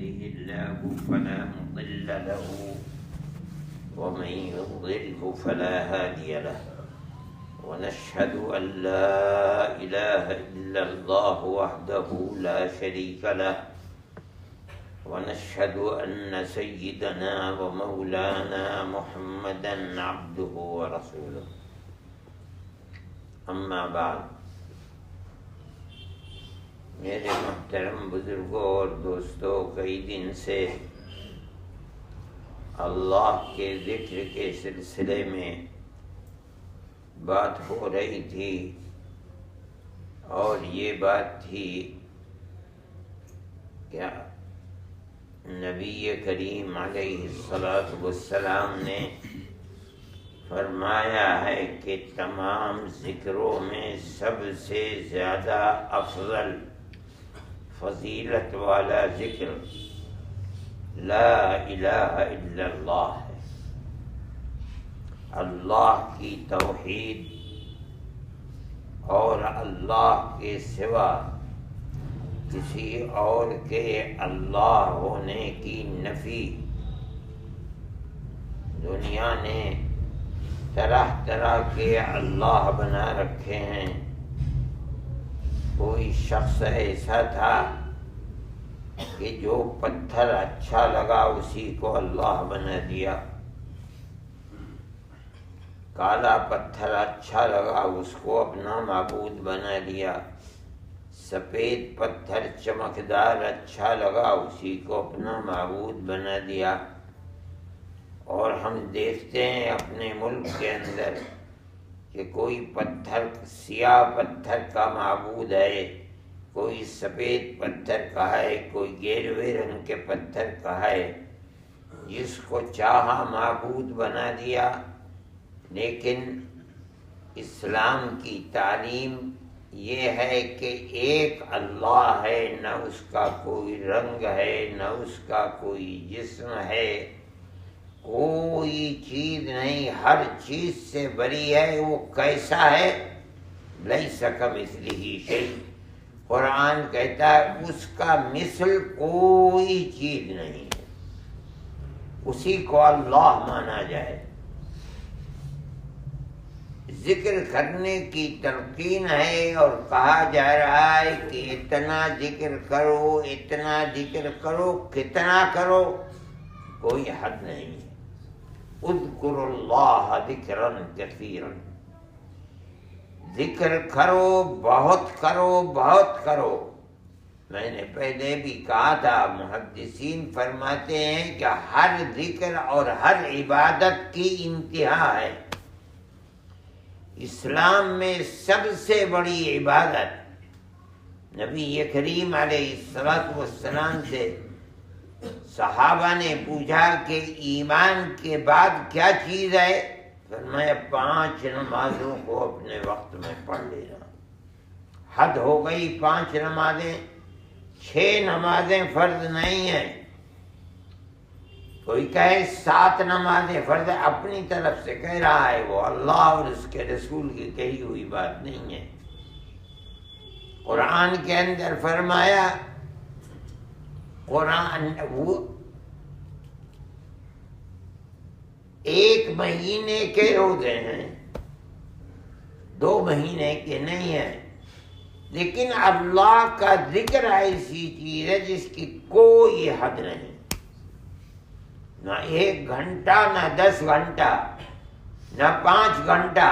يهده الله فلا مضل له ومن يضلله فلا هادي له ونشهد أن لا إله إلا الله وحده لا شريك له ونشهد أن سيدنا ومولانا محمدا عبده ورسوله أما بعد میرے محترم بزرگوں اور دوستوں، کئی دن سے اللہ کے ذکر کے سلسلے میں بات ہو رہی تھی، اور یہ بات تھی کہ نبی کریم علیہ السلام نے فرمایا ہے کہ تمام ذکروں میں سب سے زیادہ افضل فضیلت والا ذکر لا الہ الا اللہ ہے۔ اللہ کی توحید اور اللہ کے سوا کسی اور کے اللہ ہونے کی نفی۔ دنیا نے طرح طرح کے اللہ بنا رکھے ہیں۔ کوئی شخص ایسا تھا کہ جو پتھر اچھا لگا اسی کو اللہ بنا دیا، کالا پتھر اچھا لگا اس کو اپنا معبود بنا دیا، سفید پتھر چمکدار اچھا لگا اسی کو اپنا معبود بنا دیا۔ اور ہم دیکھتے ہیں اپنے ملک کے اندر کہ کوئی پتھر سیاہ پتھر کا معبود ہے، کوئی سفید پتھر کا ہے، کوئی گیروے رنگ کے پتھر کا ہے، جس کو چاہا معبود بنا دیا۔ لیکن اسلام کی تعلیم یہ ہے کہ ایک اللہ ہے، نہ اس کا کوئی رنگ ہے، نہ اس کا کوئی جسم ہے، کوئی چیز نہیں، ہر چیز سے بری ہے۔ وہ کیسا ہے؟ لیس کمثلہ شیء، قرآن کہتا ہے اس کا مثل کوئی چیز نہیں ہے، اسی کو اللہ مانا جائے۔ ذکر کرنے کی تلقین ہے اور کہا جا رہا ہے کہ اتنا ذکر کرو، اتنا ذکر کرو۔ کتنا کرو؟ کوئی حد نہیں ہے۔ اذکروا اللہ ذکرا کثیرا، ذکر کرو، بہت کرو، بہت کرو۔ میں نے پہلے بھی کہا تھا، محدثین فرماتے ہیں کہ ہر ذکر اور ہر عبادت کی انتہا ہے۔ اسلام میں سب سے بڑی عبادت، نبی کریم علیہ السلام سے صحابہ نے پوچھا کہ ایمان کے بعد کیا چیز ہے؟ فرمایا 5 نمازوں کو اپنے وقت میں پڑھ لینا۔ حد ہو گئی 5 نمازیں، 6 نمازیں فرض نہیں ہیں۔ کوئی کہے 7 نمازیں فرض ہے، اپنی طرف سے کہہ رہا ہے، وہ اللہ اور اس کے رسول کی کہی ہوئی بات نہیں ہے۔ قرآن کے اندر فرمایا، قرآن وہ 1 مہینے کے روزے ہیں، 2 مہینے کے نہیں ہیں، لیکن اللہ کا ذکر ایسی چیز ہے جس کی کوئی حد نہیں، نہ 1 گھنٹہ، نہ 10 گھنٹہ، نہ 5 گھنٹہ،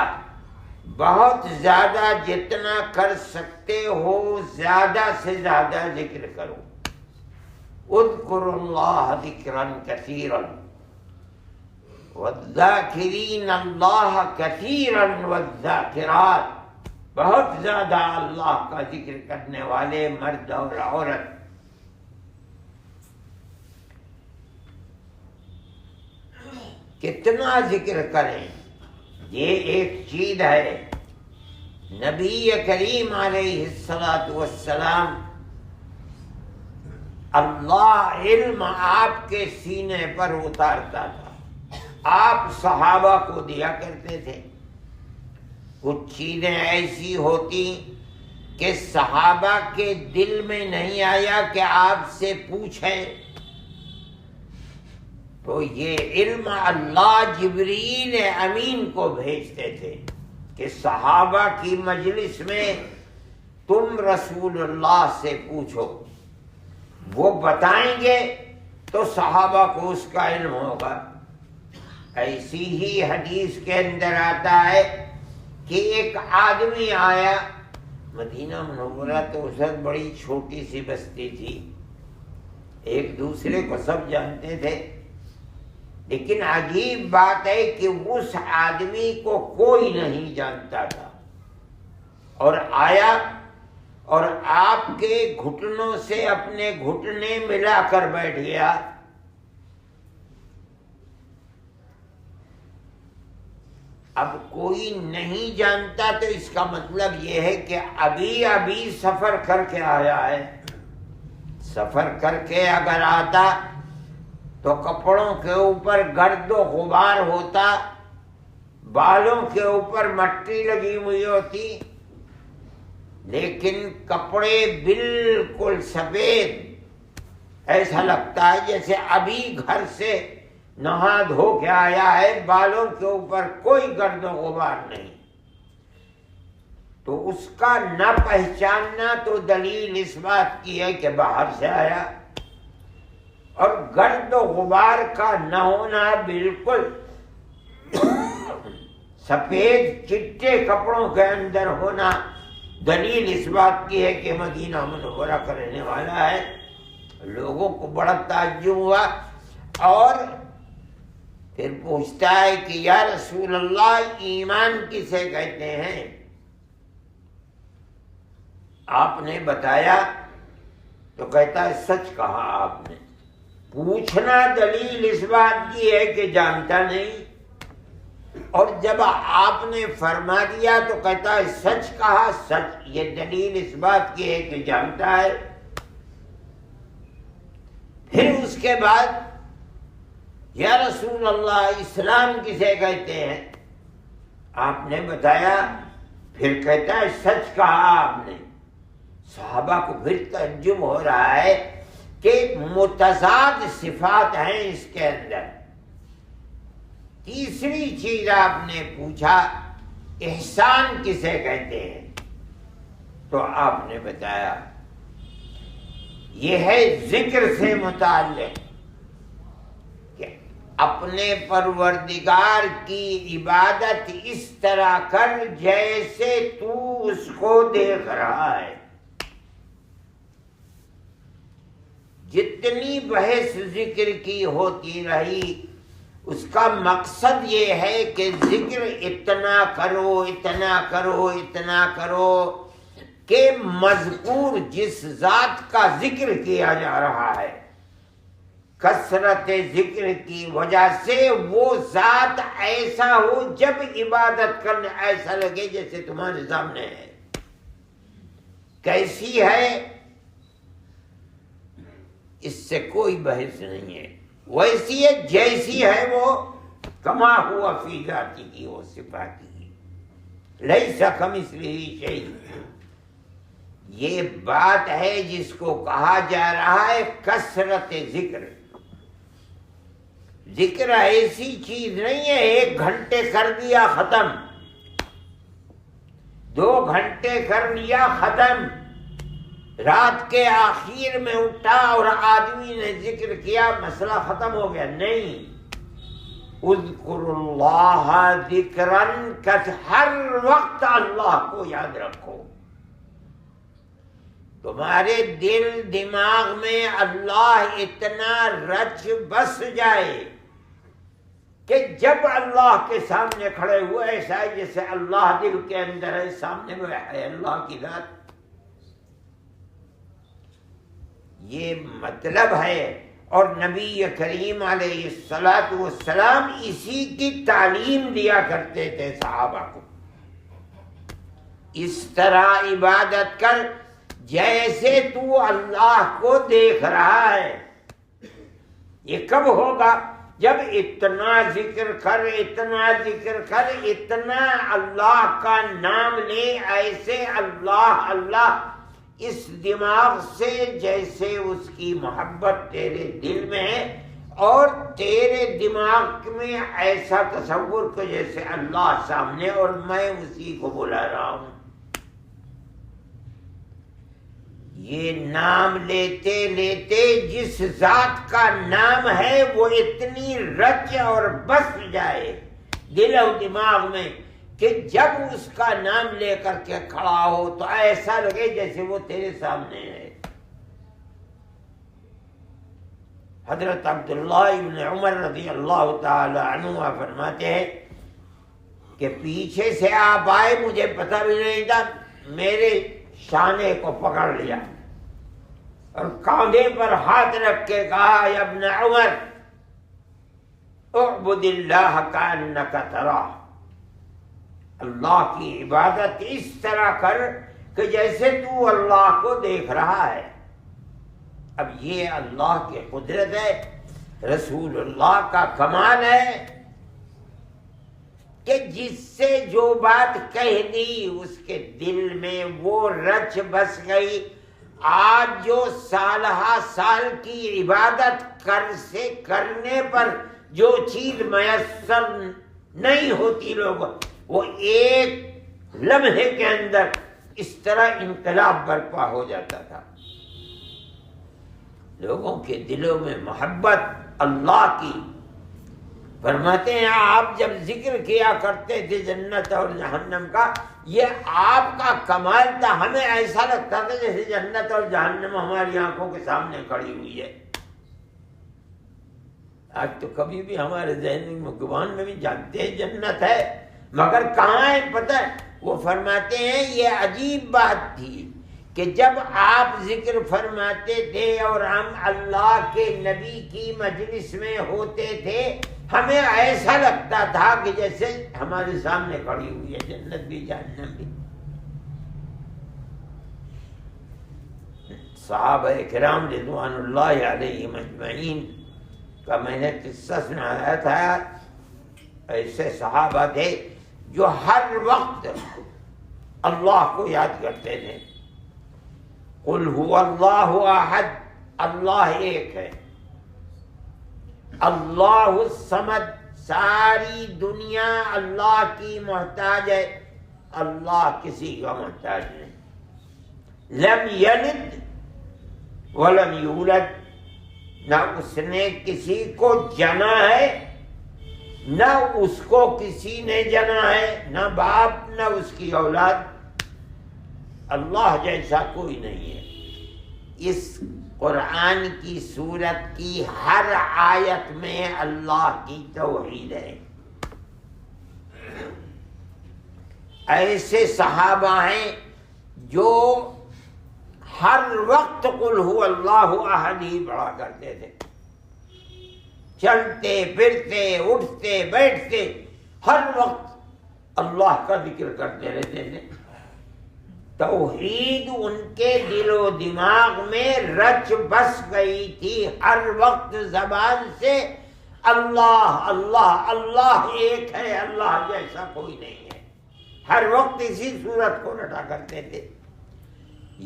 بہت زیادہ جتنا کر سکتے ہو زیادہ سے زیادہ ذکر کرو۔ اذکروا اللہ ذکرا کثیرا والذاکرین اللہ کثیرا والذاکرات، بہت زیادہ اللہ کا ذکر کرنے والے مرد اور عورت۔ کتنا ذکر کریں، یہ ایک چیز ہے۔ نبی کریم علیہ السلام اللہ علم آپ کے سینے پر اتارتا تھا، آپ صحابہ کو دیا کرتے تھے۔ کچھ چیزیں ایسی ہوتی کہ صحابہ کے دل میں نہیں آیا کہ آپ سے پوچھیں، تو یہ علم اللہ جبریل امین کو بھیجتے تھے کہ صحابہ کی مجلس میں تم رسول اللہ سے پوچھو، وہ بتائیں گے تو صحابہ کو اس کا علم ہوگا۔ ایسی ہی حدیث کے اندر آتا ہے کہ ایک آدمی آیا، مدینہ منورہ تو اس وقت بڑی چھوٹی سی بستی تھی، ایک دوسرے کو سب جانتے تھے، لیکن عجیب بات ہے کہ اس آدمی کو کوئی نہیں جانتا تھا، اور آیا اور آپ کے گھٹنوں سے اپنے گھٹنے ملا کر بیٹھ گیا۔ اب کوئی نہیں جانتا تو اس کا مطلب یہ ہے کہ ابھی ابھی سفر کر کے آیا ہے۔ سفر کر کے اگر آتا تو کپڑوں کے اوپر گرد و غبار ہوتا، بالوں کے اوپر مٹی لگی ہوئی ہوتی، لیکن کپڑے بالکل سفید، ایسا لگتا ہے جیسے ابھی گھر سے نہا دھو کے آیا ہے، بالوں کے اوپر کوئی گرد و غبار نہیں۔ تو اس کا نہ پہچاننا تو دلیل اس بات کی ہے کہ باہر سے آیا، اور گرد و غبار کا نہ ہونا، بالکل سفید چٹے کپڑوں کے اندر ہونا، دلیل اس بات کی ہے کہ مدینہ منورہ کا رہنے والا ہے۔ لوگوں کو بڑا تعجب ہوا، اور پھر پوچھتا ہے کہ یا رسول اللہ ایمان کسے کہتے ہیں؟ آپ نے بتایا تو کہتا ہے سچ کہا آپ نے۔ پوچھنا دلیل اس بات کی ہے کہ جانتا نہیں، اور جب آپ نے فرما دیا تو کہتا ہے سچ کہا، سچ، یہ دلیل اس بات کی ہے کہ جانتا ہے۔ پھر اس کے بعد یا رسول اللہ اسلام کسے کہتے ہیں؟ آپ نے بتایا، پھر کہتا ہے سچ کہا آپ نے۔ صحابہ کو پھر تعجب ہو رہا ہے کہ متضاد صفات ہیں اس کے اندر۔ تیسری چیز آپ نے پوچھا احسان کسے کہتے ہیں؟ تو آپ نے بتایا یہ ہے ذکر سے متعلق، کہ اپنے پروردگار کی عبادت اس طرح کر جیسے تو اس کو دیکھ رہا ہے۔ جتنی بحث ذکر کی ہوتی رہی، اس کا مقصد یہ ہے کہ ذکر اتنا کرو، اتنا کرو، اتنا کرو کہ مذکور جس ذات کا ذکر کیا جا رہا ہے، کثرت ذکر کی وجہ سے وہ ذات ایسا ہو جب عبادت کرنے ایسا لگے جیسے تمہارے سامنے ہے۔ کیسی ہے اس سے کوئی بحث نہیں ہے، ویسی ہے جیسی ہے وہ، کما ہوا فی ذاتہ و صفاتہ لیس کمثلہ شیء۔ یہ بات ہے جس کو کہا جا رہا ہے کثرت ذکر۔ ذکر ایسی چیز نہیں ہے 1 گھنٹے کر دیا ختم، 2 گھنٹے کر لیا ختم، رات کے آخر میں اٹھا اور آدمی نے ذکر کیا مسئلہ ختم ہو گیا، نہیں۔ اذکروا اللہ ذکرا ہر وقت اللہ کو یاد رکھو، تمہارے دل دماغ میں اللہ اتنا رچ بس جائے کہ جب اللہ کے سامنے کھڑے ہوئے ایسا ہے جیسے اللہ دل کے اندر ہے، سامنے میں ہے اللہ کی ذات۔ یہ مطلب ہے، اور نبی کریم علیہ الصلاۃ والسلام اسی کی تعلیم دیا کرتے تھے صحابہ کو، اس طرح عبادت کر جیسے تو اللہ کو دیکھ رہا ہے۔ یہ کب ہوگا؟ جب اتنا ذکر کر، اتنا ذکر کر، اتنا اللہ کا نام لے، ایسے اللہ اللہ اس دماغ سے جیسے اس کی محبت تیرے دل میں ہے، اور تیرے دماغ میں ایسا تصور کہ جیسے اللہ سامنے اور میں اسی کو بلا رہا ہوں. یہ نام لیتے لیتے جس ذات کا نام ہے وہ اتنی رچ اور بس جائے دل و دماغ میں کہ جب اس کا نام لے کر کے کھڑا ہو تو ایسا لگے جیسے وہ تیرے سامنے ہے. حضرت عبداللہ ابن عمر رضی اللہ تعالی عنہ فرماتے ہیں کہ پیچھے سے آپ آئے، مجھے پتہ بھی نہیں تھا، میرے شانے کو پکڑ لیا اور کاندھے پر ہاتھ رکھ کے کہا یا ابن عمر اعبد اللہ کانک تراہ، اللہ کی عبادت اس طرح کر کہ جیسے تو اللہ کو دیکھ رہا ہے. اب یہ اللہ کی قدرت ہے، رسول اللہ کا کمال ہے کہ جس سے جو بات کہہ دی اس کے دل میں وہ رچ بس گئی. آج جو سالہ سال کی عبادت کرنے پر جو چیز میسر نہیں ہوتی لوگ، وہ ایک لمحے کے اندر اس طرح انقلاب برپا ہو جاتا تھا. لوگوں کے دلوں میں محبت اللہ کی. فرماتے ہیں آپ جب ذکر کیا کرتے تھے جنت اور جہنم کا، یہ آپ کا کمال تھا. ہمیں ایسا لگتا تھا جیسے جنت اور جہنم ہماری آنکھوں کے سامنے کھڑی ہوئی ہے. آج تو کبھی بھی ہمارے ذہن میں گمان میں بھی جانتے ہیں جنت ہے، مگر کہاں ہے پتہ. وہ فرماتے ہیں یہ عجیب بات تھی کہ جب آپ ذکر فرماتے تھے اور ہم اللہ کے نبی کی مجلس میں ہوتے تھے، ہمیں ایسا لگتا تھا کہ جیسے ہمارے سامنے کھڑی ہوئی ہے جنت بھی جہنم بھی. صحابہ کرام رضوان اللہ علیہم اجمعین کا میں نے قصہ سنایا تھا. ایسے صحابہ تھے جو ہر وقت اللہ کو یاد کرتے تھے. قل هو اللہ احد، اللہ ایک ہے. اللہ الصمد، ساری دنیا اللہ کی محتاج ہے، اللہ کسی کا محتاج نہیں. لم یلد ولم یولد، نہ اس نے کسی کو جنا ہے نہ اس کو کسی نے جنا ہے، نہ باپ نہ اس کی اولاد. اللہ جیسا کوئی نہیں ہے. اس قرآن کی سورت کی ہر آیت میں اللہ کی توحید ہے. ایسے صحابہ ہیں جو ہر وقت قل هو اللہ احد ہی پڑھا کرتے تھے. چلتے پھرتے اٹھتے بیٹھتے ہر وقت اللہ کا ذکر کرتے رہتے تھے. توحید ان کے دل و دماغ میں رچ بس گئی تھی. ہر وقت زبان سے اللہ اللہ اللہ ایک ہے، اللہ جیسا کوئی نہیں ہے. ہر وقت اسی صورت کو رٹا کرتے تھے.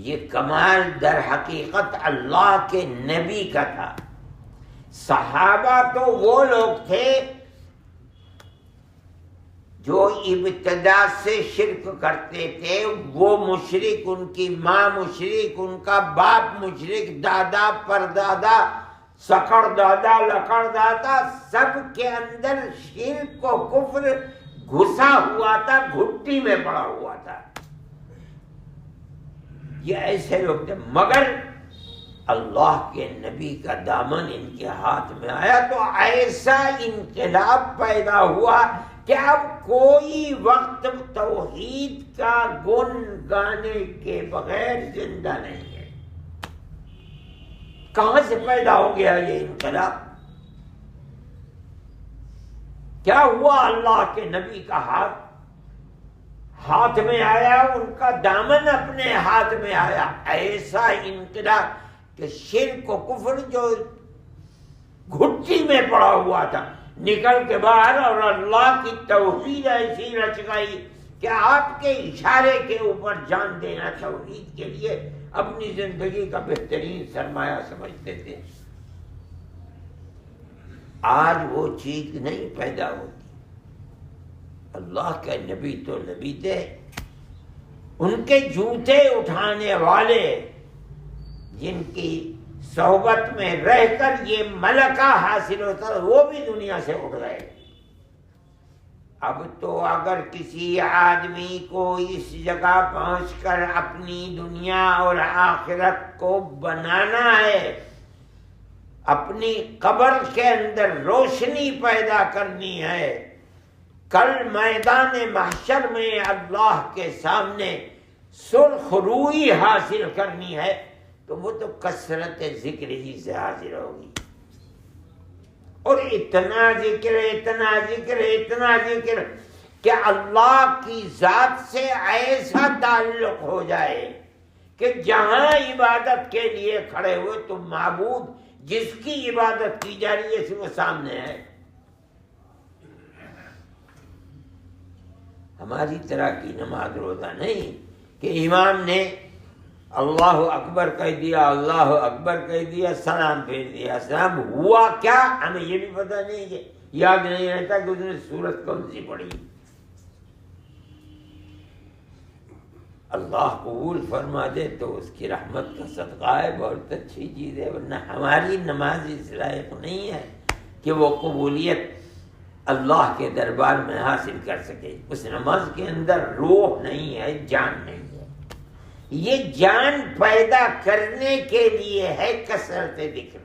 یہ کمال در حقیقت اللہ کے نبی کا تھا. صحابہ تو وہ لوگ تھے جو ابتدا سے شرک کرتے تھے. وہ مشرک، ان کی ماں مشرک، ان کا باپ مشرک، دادا پردادا، سکڑ دادا لکڑ دادا، سب کے اندر شرک و کفر گھسا ہوا تھا، گھٹی میں پڑا ہوا تھا. یہ ایسے لوگ تھے. مگر اللہ کے نبی کا دامن ان کے ہاتھ میں آیا تو ایسا انقلاب پیدا ہوا کہ اب کوئی وقت توحید کا گن گانے کے بغیر زندہ نہیں ہے. کہاں سے پیدا ہو گیا یہ انقلاب؟ کیا ہوا؟ اللہ کے نبی کا ہاتھ میں آیا، ان کا دامن اپنے ہاتھ میں آیا. ایسا انقلاب کہ شرک و کفر جو گھٹی میں پڑا ہوا تھا نکل کے باہر، اور اللہ کی توحید ایسی رچ گئی کہ آپ کے اشارے کے اوپر جان دینا توحید کے لیے اپنی زندگی کا بہترین سرمایہ سمجھتے تھے. آج وہ چیز نہیں پیدا ہوتی۔ اللہ کا نبی تو نبی تھے، ان کے جوتے اٹھانے والے جن کی صحبت میں رہ کر یہ ملکہ حاصل ہوتا وہ بھی دنیا سے اٹھ گئے۔ اب تو اگر کسی آدمی کو اس جگہ پہنچ کر اپنی دنیا اور آخرت کو بنانا ہے، اپنی قبر کے اندر روشنی پیدا کرنی ہے، کل میدان محشر میں اللہ کے سامنے سرخ روئی حاصل کرنی ہے، تو وہ تو کثرت ذکر ہی سے حاصل ہوگی۔ اور اتنا ذکر اتنا ذکر اتنا ذکر کہ اللہ کی ذات سے ایسا تعلق ہو جائے کہ جہاں عبادت کے لیے کھڑے ہوئے تو معبود جس کی عبادت کی جا رہی ہے وہ سامنے ہے۔ ہماری طرح کی نماز روزہ نہیں کہ امام نے اللہ اکبر کہہ دیا، اللہ اکبر کہہ دیا، سلام پھیر دیا، سلام ہوا کیا ہمیں یہ بھی پتہ نہیں، کہ یاد نہیں رہتا کہ اس نے سورت کون سی پڑھی۔ اللہ قبول فرما دے تو اس کی رحمت کا صدقہ ہے، بہت اچھی چیز ہے، ورنہ ہماری نماز اس لائق نہیں ہے کہ وہ قبولیت اللہ کے دربار میں حاصل کر سکے۔ اس نماز کے اندر روح نہیں ہے، جان نہیں ہے۔ یہ جان پیدا کرنے کے لیے ہے کثرت ذکر۔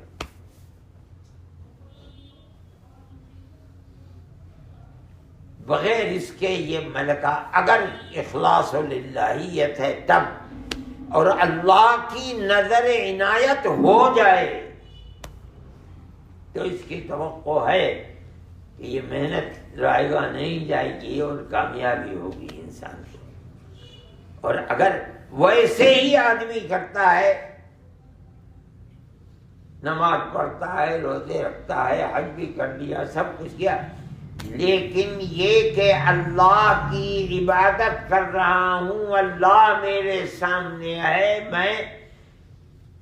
بغیر اس کے یہ ملکہ اگر اخلاص و للہیت ہے تب، اور اللہ کی نظر عنایت ہو جائے تو اس کی توقع ہے کہ یہ محنت رائے گاہ نہیں جائے گی اور کامیابی ہوگی انسان کی۔ اور اگر ویسے ہی آدمی کرتا ہے، نماز پڑھتا ہے، روزے رکھتا ہے، حج بھی کر لیا، سب کچھ کیا، لیکن یہ کہ اللہ کی عبادت کر رہا ہوں، اللہ میرے سامنے ہے، میں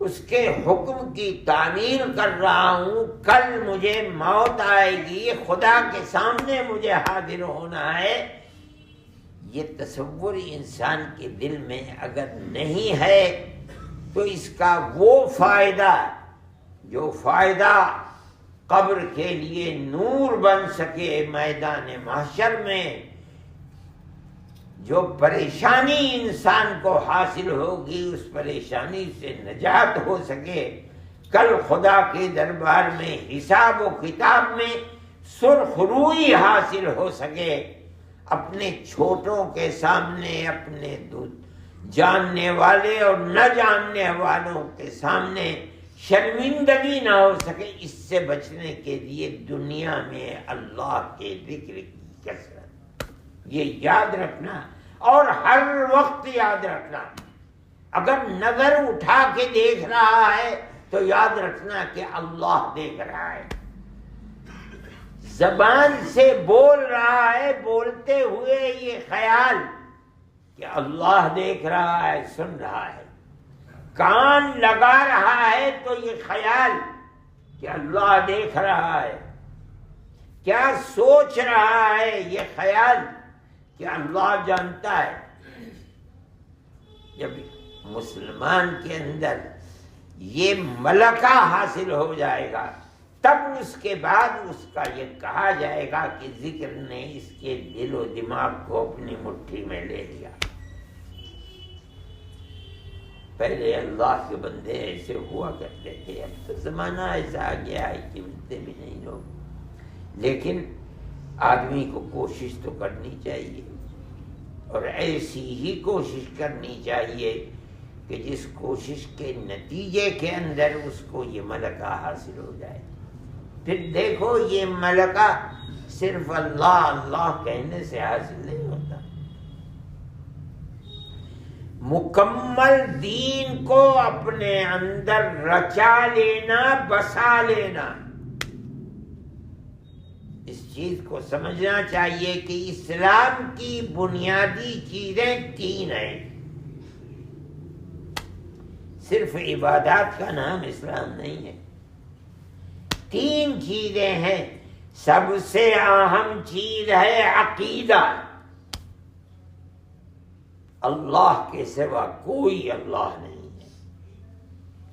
اس کے حکم کی تعمیل کر رہا ہوں، کل مجھے موت آئے گی، خدا کے سامنے مجھے حاضر ہونا ہے، یہ تصور انسان کے دل میں اگر نہیں ہے تو اس کا وہ فائدہ جو فائدہ قبر کے لیے نور بن سکے میدان محشر میں، جو پریشانی انسان کو حاصل ہوگی اس پریشانی سے نجات ہو سکے، کل خدا کے دربار میں حساب و کتاب میں سرخ روئی حاصل ہو سکے، اپنے چھوٹوں کے سامنے، اپنے جاننے والے اور نہ جاننے والوں کے سامنے شرمندگی نہ ہو سکے، اس سے بچنے کے لیے دنیا میں اللہ کے ذکر کی کثرت، یہ یاد رکھنا اور ہر وقت یاد رکھنا۔ اگر نظر اٹھا کے دیکھ رہا ہے تو یاد رکھنا کہ اللہ دیکھ رہا ہے، زبان سے بول رہا ہے، بولتے ہوئے یہ خیال کہ اللہ دیکھ رہا ہے، سن رہا ہے، کان لگا رہا ہے تو یہ خیال کہ اللہ دیکھ رہا ہے، کیا سوچ رہا ہے یہ خیال کہ اللہ جانتا ہے۔ جب مسلمان کے اندر یہ ملکہ حاصل ہو جائے گا تب اس کے بعد اس کا یہ کہا جائے گا کہ ذکر نے اس کے دل و دماغ کو اپنی مٹھی میں لے لیا۔ پہلے اللہ کے بندے ایسے ہوا کرتے تھے، اب تو زمانہ ایسا آ گیا ہے کہ ملتے بھی نہیں لوگ، لیکن آدمی کو کوشش تو کرنی چاہیے، اور ایسی ہی کوشش کرنی چاہیے کہ جس کوشش کے نتیجے کے اندر اس کو یہ ملکہ حاصل ہو جائے۔ پھر دیکھو یہ ملکہ صرف اللہ اللہ کہنے سے حاصل نہیں ہوتا، مکمل دین کو اپنے اندر رچا لینا، بسا لینا۔ اس چیز کو سمجھنا چاہیے کہ اسلام کی بنیادی چیزیں تین ہیں، صرف عبادات کا نام اسلام نہیں ہے، تین تین چیزیں ہیں، سب سے اہم چیز ہے عقیدہ، اللہ کے سوا کوئی اللہ نہیں ہے،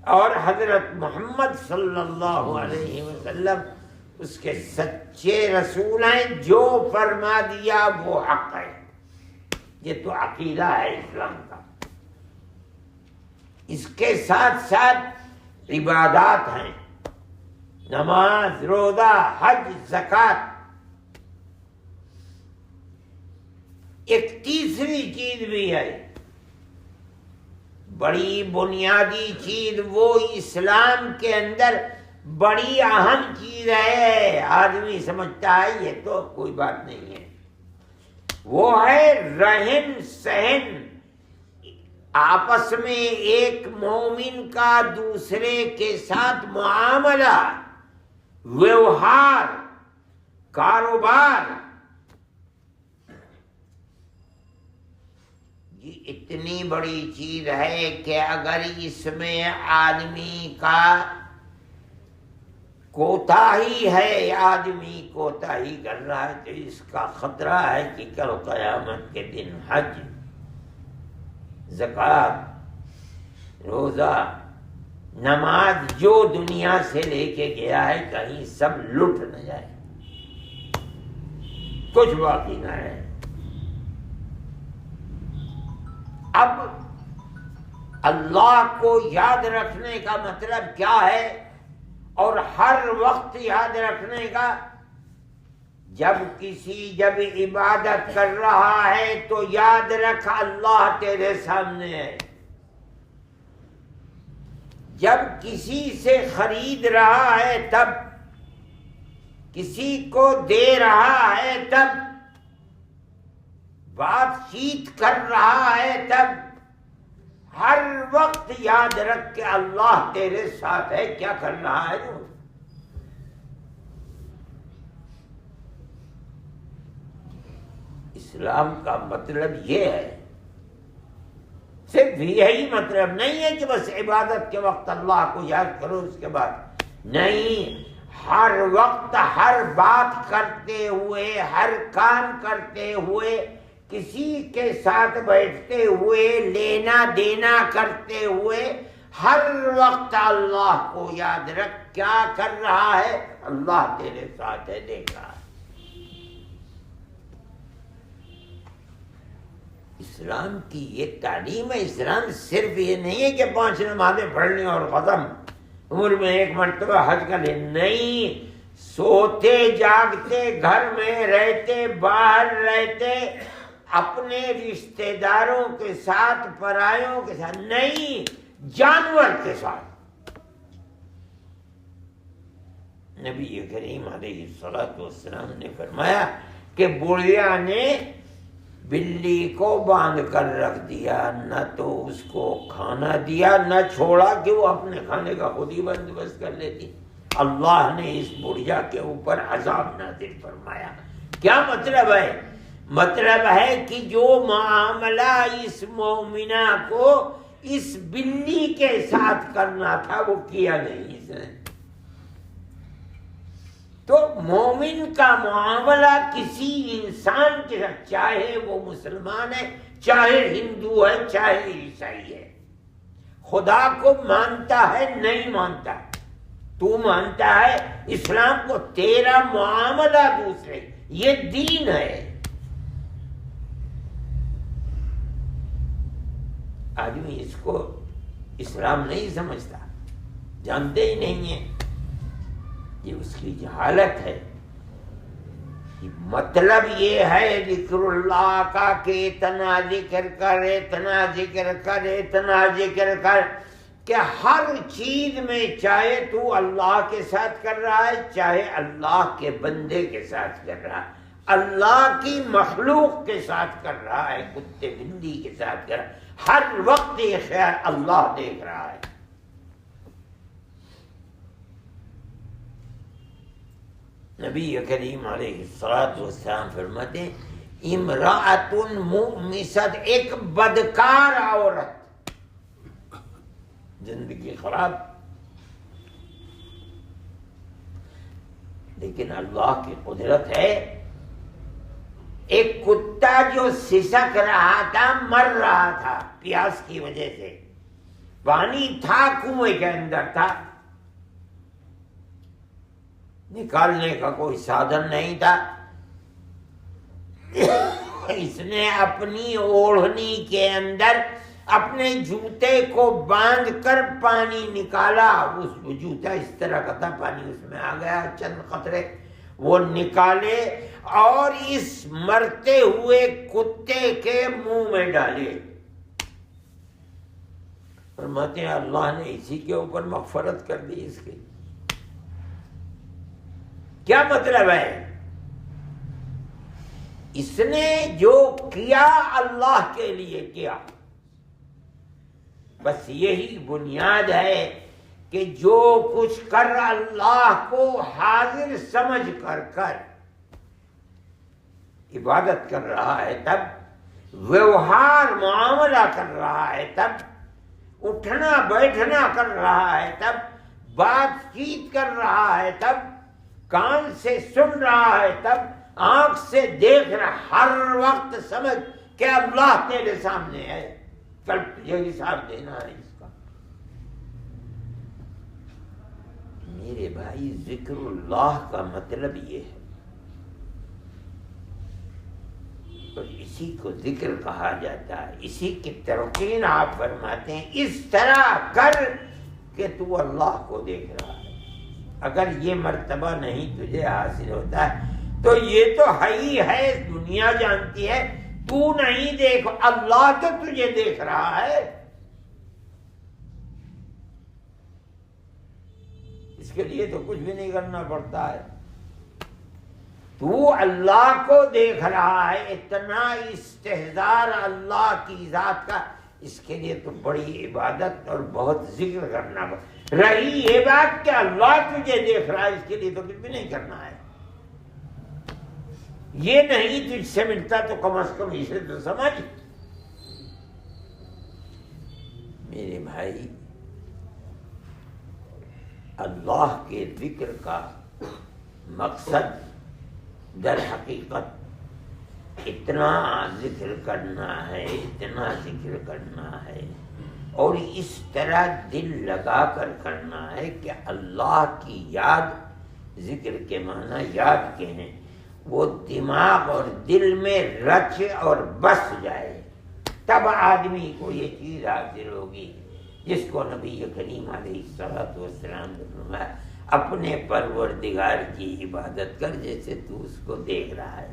اور حضرت محمد صلی اللہ علیہ وسلم اس کے سچے رسول ہیں، جو فرما دیا وہ حق ہے۔ یہ تو عقیدہ ہے اسلام کا۔ اس کے ساتھ ساتھ عبادات ہیں، نماز، روزہ، حج، زکوٰۃ۔ ایک تیسری چیز بھی ہے، بڑی بنیادی چیز، وہ اسلام کے اندر بڑی اہم چیز ہے، آدمی سمجھتا ہے یہ تو کوئی بات نہیں ہے، وہ ہے رہن سہن، آپس میں ایک مومن کا دوسرے کے ساتھ معاملہ، ویوہار، کاروبار۔ یہ اتنی بڑی چیز ہے کہ اگر اس میں آدمی کا کوتاہی ہے، آدمی کوتاہی کر رہا ہے، تو اس کا خطرہ ہے کہ کل قیامت کے دن حج، زکوٰۃ، روزہ، نماز جو دنیا سے لے کے گیا ہے، کہیں سب لٹ نہ جائے، کچھ باقی نہ رہے۔ اب اللہ کو یاد رکھنے کا مطلب کیا ہے، اور ہر وقت یاد رکھنے کا، جب عبادت کر رہا ہے تو یاد رکھ اللہ تیرے سامنے ہے، جب کسی سے خرید رہا ہے تب، کسی کو دے رہا ہے تب، بات چیت کر رہا ہے تب، ہر وقت یاد رکھ کہ اللہ تیرے ساتھ ہے، کیا کر رہا ہے وہ۔ اسلام کا مطلب یہ ہے، صرف یہی مطلب نہیں ہے کہ بس عبادت کے وقت اللہ کو یاد کرو، اس کے بعد نہیں، ہر وقت ہر بات کرتے ہوئے، ہر کام کرتے ہوئے، کسی کے ساتھ بیٹھتے ہوئے، لینا دینا کرتے ہوئے، ہر وقت اللہ کو یاد رکھ، کیا کر رہا ہے، اللہ تیرے ساتھ ہے، دیکھ رہا ہے۔ اسلام کی یہ تعلیم ہے۔ اسلام صرف یہ نہیں ہے کہ 5 نمازیں پڑھنی اور ختم، عمر میں 1 مرتبہ حج کر لیں، نہیں، سوتے جاگتے، گھر میں رہتے، باہر رہتے، اپنے رشتہ داروں کے ساتھ، پرایوں کے ساتھ نہیں، جانور کے ساتھ۔ نبی کریم علیہ السلام نے فرمایا کہ بڑھیا نے بلی کو باندھ کر رکھ دیا، نہ تو اس کو کھانا دیا، نہ چھوڑا کہ وہ اپنے کھانے کا خود ہی بندوبست کر لیتی۔ اللہ نے اس بڑھیا کے اوپر عذاب نازل فرمایا۔ کیا مطلب ہے؟ مطلب ہے کہ جو معاملہ اس مومنہ کو اس بلی کے ساتھ کرنا تھا وہ کیا نہیں اس نے۔ تو مومن کا معاملہ کسی انسان کے ساتھ، چاہے وہ مسلمان ہے، چاہے ہندو ہے، چاہے عیسائی ہے، خدا کو مانتا ہے نہیں مانتا، تو مانتا ہے اسلام کو، تیرا معاملہ دوسرے، یہ دین ہے۔ آدمی اس کو اسلام نہیں سمجھتا، جانتے ہی نہیں ہیں، یہ اس کی جہالت ہے۔ مطلب یہ ہے ذکر اللہ کا کہ اتنا ذکر کر، اتنا ذکر کر، اتنا ذکر کر کہ ہر چیز میں، چاہے تو اللہ کے ساتھ کر رہا ہے، چاہے اللہ کے بندے کے ساتھ کر رہا ہے، اللہ کی مخلوق کے ساتھ کر رہا ہے، کتے بلی کے ساتھ کر رہا ہے، ہر وقت یہ خیال اللہ دیکھ رہا ہے۔ نبی کریم علیہ السلام فرماتے ہیں امرأۃ مؤمسۃ، ایک بدکار عورت، زندگی خراب، لیکن اللہ کی قدرت ہے. ایک کتا جو سسک رہا تھا، مر رہا تھا پیاس کی وجہ سے، پانی تھا کنویں کے اندر تھا، نکالنے کا کوئی سادھن نہیں تھا. اس نے اپنی اوڑھنی کے اندر اپنے جوتے کو باندھ کر پانی نکالا. اس جوتا اس طرح کا تھا، پانی اس میں آ گیا، چند قطرے وہ نکالے اور اس مرتے ہوئے کتے کے منہ میں ڈالے. فرماتے ہیں اللہ نے اسی کے اوپر مغفرت کر دی. اس کی کیا مطلب ہے؟ اس نے جو کیا اللہ کے لیے کیا. بس یہی بنیاد ہے کہ جو کچھ کر اللہ کو حاضر سمجھ کر عبادت کر رہا ہے، تب ویوہار معاملہ کر رہا ہے، تب اٹھنا بیٹھنا کر رہا ہے، تب بات چیت کر رہا ہے، تب کان سے سن رہا ہے، تب آنکھ سے دیکھ رہا، ہر وقت سمجھ کہ اللہ تیرے سامنے ہے، کل تجھے حساب دینا ہے اس کا. میرے بھائی ذکر اللہ کا مطلب یہ ہے، اور اسی کو ذکر کہا جاتا ہے. اسی کی تلقین آپ فرماتے ہیں اس طرح کر کہ تو اللہ کو دیکھ رہا ہے. اگر یہ مرتبہ نہیں تجھے حاصل ہوتا ہے تو یہ تو ہی ہے، دنیا جانتی ہے، تو نہیں دیکھ، اللہ تو تجھے دیکھ رہا ہے. اس کے لیے تو کچھ بھی نہیں کرنا پڑتا ہے. تو اللہ کو دیکھ رہا ہے، اتنا استحضار اللہ کی ذات کا، اس کے لیے تو بڑی عبادت اور بہت ذکر کرنا پڑتا. رہی یہ بات کہ اللہ تجھے دیکھ رہا ہے، اس کے لیے تو کچھ بھی نہیں کرنا ہے. یہ نہیں تجھ سے ملتا تو کم از کم اسے تو سمجھ. میرے بھائی اللہ کے ذکر کا مقصد در حقیقت اتنا ذکر کرنا ہے، اتنا ذکر کرنا ہے، اور اس طرح دل لگا کر کرنا ہے کہ اللہ کی یاد، ذکر کے معنی یاد کے ہیں، وہ دماغ اور دل میں رچ اور بس جائے. تب آدمی کو یہ چیز حاصل ہوگی جس کو نبی کریم علیہ الصلوۃ والسلام نے فرمایا اپنے پروردگار کی عبادت کر جیسے تو اس کو دیکھ رہا ہے.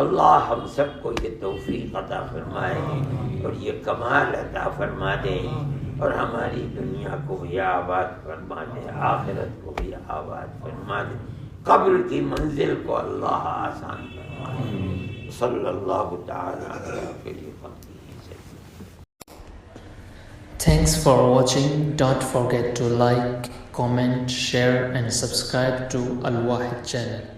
اللہ ہم سب کو یہ توفیق عطا فرمائے اور یہ کمال عطا فرما دے، اور ہماری دنیا کو بھی آباد فرما دے، آخرت کو بھی آباد فرما دے، قبر کی منزل کو اللہ آسان فرمائے. صلی اللہ تعالی علیہ وسلم. Thanks for watching. Don't forget to like, comment, share and subscribe to Al Wahid channel.